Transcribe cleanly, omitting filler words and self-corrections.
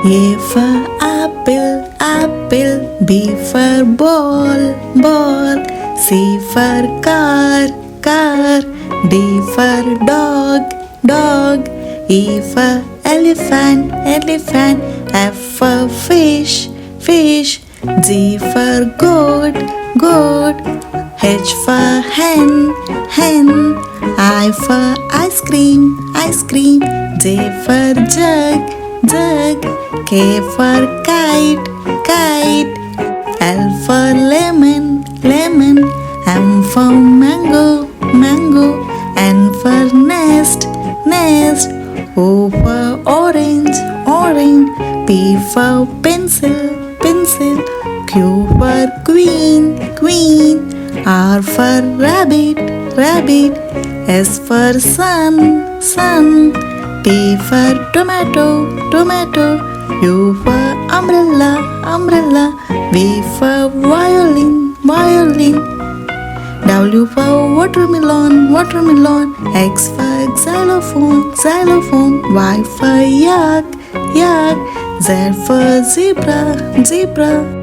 A for apple, apple. B for ball, ball. C for car, car. D for dog, dog. E for elephant, elephant. F for fish, fish. G for goat, goat. H for hen, hen. I for ice cream, ice cream. J for jug, jug. K for kite, kite. L for lemon, lemon. M for mango, mango. N for nest, nest. O for orange, orange. P for pencil, pencil. Q for queen, queen. R for rabbit, rabbit. S for sun, sun. T for tomato, tomato. U for umbrella, umbrella. V for violin, violin. W for watermelon, watermelon. X for xylophone, xylophone. Y for yak, yak. Z for zebra, zebra.